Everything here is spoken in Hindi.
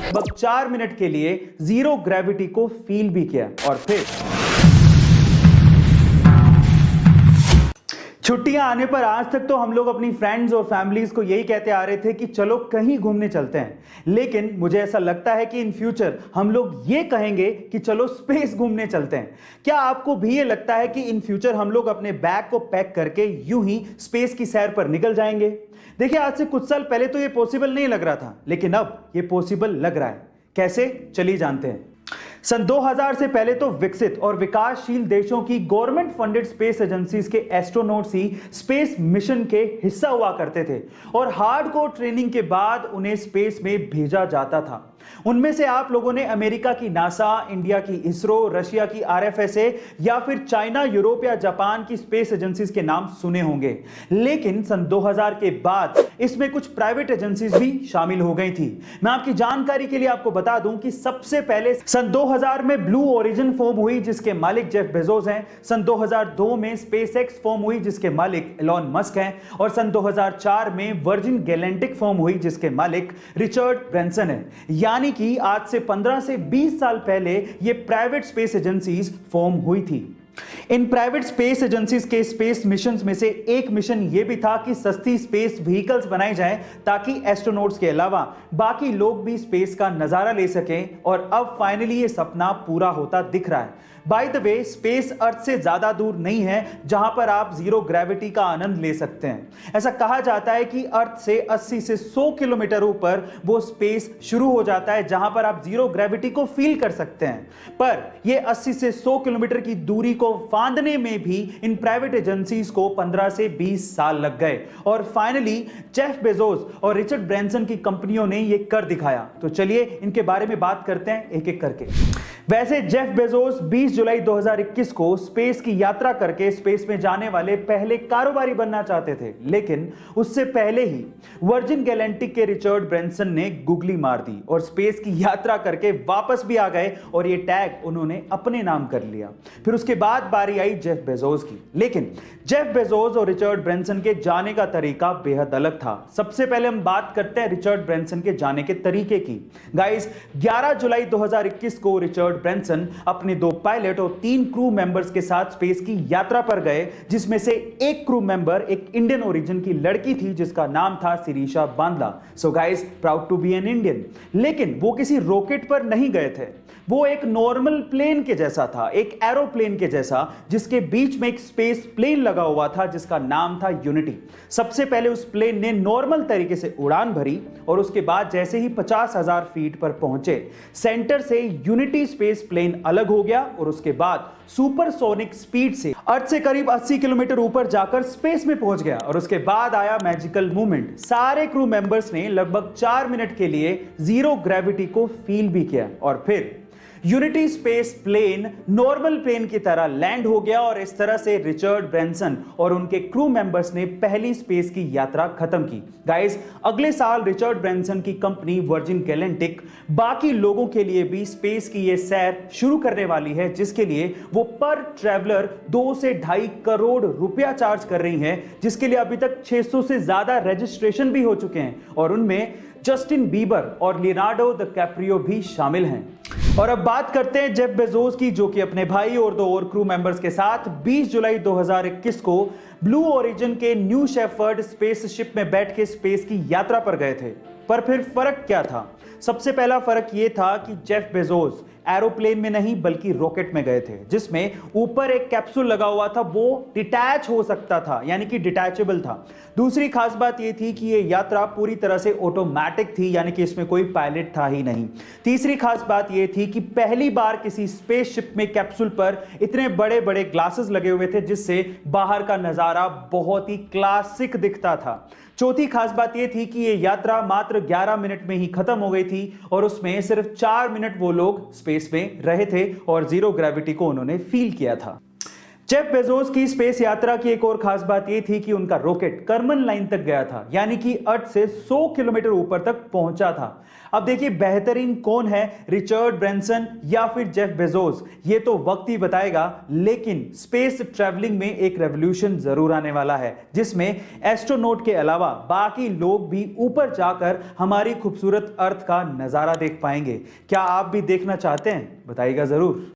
लगभग 4 मिनट के लिए जीरो ग्रेविटी को फील भी किया और फिर छुट्टियां आने पर आज तक तो हम लोग अपनी फ्रेंड्स और फैमिलीज को यही कहते आ रहे थे कि चलो कहीं घूमने चलते हैं, लेकिन मुझे ऐसा लगता है कि इन फ्यूचर हम लोग ये कहेंगे कि चलो स्पेस घूमने चलते हैं। क्या आपको भी ये लगता है कि इन फ्यूचर हम लोग अपने बैग को पैक करके यूं ही स्पेस की सैर पर निकल जाएंगे? देखिए, आज से कुछ साल पहले तो ये पॉसिबल नहीं लग रहा था, लेकिन अब ये पॉसिबल लग रहा है। कैसे, चलिए जानते हैं। सन 2000 से पहले तो विकसित और विकासशील देशों की गवर्नमेंट फंडेड स्पेस एजेंसीज के एस्ट्रोनॉट्स ही स्पेस मिशन के हिस्सा हुआ करते थे और हार्डकोर ट्रेनिंग के बाद उन्हें स्पेस में भेजा जाता था। उनमें से आप लोगों ने अमेरिका की नासा, इंडिया की इसरो, रशिया की आरएफएसए या फिर चाइना, यूरोप या जापान की स्पेस एजेंसीज के नाम सुने होंगे। लेकिन सन 2000 के बाद इसमें कुछ प्राइवेट एजेंसीज भी शामिल हो गई थी। मैं आपकी जानकारी के लिए आपको बता दूं कि सबसे पहले सन 2000 में ब्लू ओरिजिन फॉर्म हुई जिसके मालिक जेफ बेजोस हैं। सन 2002 में स्पेसएक्स फॉर्म हुई जिसके मालिक एलन मस्क हैं और सन 2004 में वर्जिन गैलेक्टिक फॉर्म हुई जिसके मालिक रिचर्ड ब्रैंसन हैं। यानी कि आज से 15 से 20 साल पहले ये प्राइवेट स्पेस एजेंसीज फॉर्म हुई थी। इन प्राइवेट स्पेस एजेंसीज के स्पेस मिशंस में से एक मिशन यह भी था कि सस्ती स्पेस व्हीकल्स बनाई जाएं ताकि एस्ट्रोनॉट्स के अलावा बाकी लोग भी स्पेस का नजारा ले सकें, और अब फाइनली ये सपना पूरा होता दिख रहा है। बाय द वे, स्पेस अर्थ से ज्यादा दूर नहीं है जहां पर आप जीरो ग्रेविटी का आनंद ले सकते हैं। ऐसा कहा जाता है कि अर्थ से 80 से 100 किलोमीटर ऊपर वो स्पेस शुरू हो जाता है जहां पर आप जीरो ग्रेविटी को फील कर सकते हैं। पर ये 80 से 100 किलोमीटर की दूरी को फांदने में भी इन प्राइवेट एजेंसीज को 15 से 20 साल लग गए और फाइनली जेफ बेजोस और रिचर्ड ब्रैंसन की कंपनियों ने ये कर दिखाया। तो चलिए इनके बारे में बात करते हैं एक एक करके। वैसे जेफ बेजोस 20 जुलाई 2021 को स्पेस की यात्रा करके स्पेस में जाने वाले पहले कारोबारी बनना चाहते थे, लेकिन उससे पहले ही वर्जिन गैलेक्टिक के रिचर्ड ब्रैंसन ने गुगली मार दी और स्पेस की यात्रा करके वापस भी आ गए और ये टैग उन्होंने अपने नाम कर लिया। फिर उसके बाद बारी आई जेफ बेजोस की, लेकिन जेफ बेजोस और रिचर्ड ब्रैंसन के जाने का तरीका बेहद अलग था। सबसे पहले हम बात करते हैं रिचर्ड ब्रैंसन के जाने के तरीके की। गाइस, 11 जुलाई 2021 को रिचर्ड ब्रैंसन अपने 2 पायलट और 3 क्रू मेंबर्स के साथ स्पेस की यात्रा पर गए, जिसमें से एक क्रू मेंबर एक इंडियन ओरिजिन की लड़की थी जिसका नाम था Sirisha Bandla. So guys, proud to be an Indian. लेकिन वो किसी रॉकेट पर नहीं गए थे, वो एक नॉर्मल प्लेन के जैसा था, एक एरोप्लेन के जैसा, जिसके बीच में एक स्पेस प्लेन लगा हुआ था जिसका नाम था यूनिटी। सबसे पहले उस प्लेन ने नॉर्मल तरीके से उड़ान भरी और उसके बाद जैसे ही 50,000 फीट पर पहुंचे, सेंटर से यूनिटी स्पेस प्लेन अलग हो गया और उसके बाद सुपरसोनिक स्पीड से अर्थ से करीब 80 किलोमीटर ऊपर जाकर स्पेस में पहुंच गया। और उसके बाद आया मैजिकल मूवमेंट। सारे क्रू मेंबर्स ने लगभग 4 मिनट के लिए जीरो ग्रेविटी को फील भी किया और फिर unity space plane normal plane की तरह लैंड हो गया और इस तरह से रिचर्ड ब्रैंसन और उनके क्रू मेंबर्स ने पहली स्पेस की यात्रा खत्म की। गाइस, अगले साल रिचर्ड ब्रैंसन की कंपनी वर्जिन गैलेक्टिक बाकी लोगों के लिए भी स्पेस की यह सैर शुरू करने वाली है, जिसके लिए वो पर ट्रैवलर 2 से 2.5 करोड़ रुपया चार्ज कर रही है, जिसके लिए अभी तक 600 से ज्यादा रजिस्ट्रेशन भी हो चुके हैं और उनमें जस्टिन बीबर और लियोनार्डो द कैप्रियो भी शामिल हैं। और अब बात करते हैं जेफ बेजोस की, जो कि अपने भाई और 2 और क्रू मेंबर्स के साथ 20 जुलाई 2021 को ब्लू ओरिजिन के न्यू शेफर्ड स्पेसशिप में बैठ के स्पेस की यात्रा पर गए थे। पर फिर फर्क क्या था? सबसे पहला फर्क यह था कि जेफ बेजोस एरोप्लेन में नहीं बल्कि रॉकेट में गए थे, जिसमें ऊपर एक कैप्सूल लगा हुआ था, वो डिटैच हो सकता था, यानी कि डिटैचेबल था। दूसरी खास बात यह थी कि यह यात्रा पूरी तरह से ऑटोमेटिक थी, यानी कि इसमें कोई पायलट था ही नहीं। तीसरी खास बात यह थी कि पहली बार किसी स्पेसशिप में कैप्सूल पर इतने बड़े बड़े ग्लासेस लगे हुए थे जिससे बाहर का नजारा बहुत ही क्लासिक दिखता था। चौथी खास बात यह थी कि यह यात्रा मात्र 11 मिनट में ही खत्म हो गई थी और उसमें सिर्फ 4 मिनट वो लोग स्पेस में रहे थे और जीरो ग्रेविटी को उन्होंने फील किया था। जेफ बेजोस की स्पेस यात्रा की एक और खास बात यह थी कि उनका रॉकेट कर्मन लाइन तक गया था, यानी कि अर्थ से 100 किलोमीटर ऊपर तक पहुंचा था। अब देखिए बेहतरीन कौन है, रिचर्ड ब्रैंसन या फिर जेफ बेजोस, ये तो वक्त ही बताएगा। लेकिन स्पेस ट्रैवलिंग में एक रेवोल्यूशन जरूर आने वाला है, जिसमें एस्ट्रोनॉट के अलावा बाकी लोग भी ऊपर जाकर हमारी खूबसूरत अर्थ का नजारा देख पाएंगे। क्या आप भी देखना चाहते हैं? बताइएगा जरूर।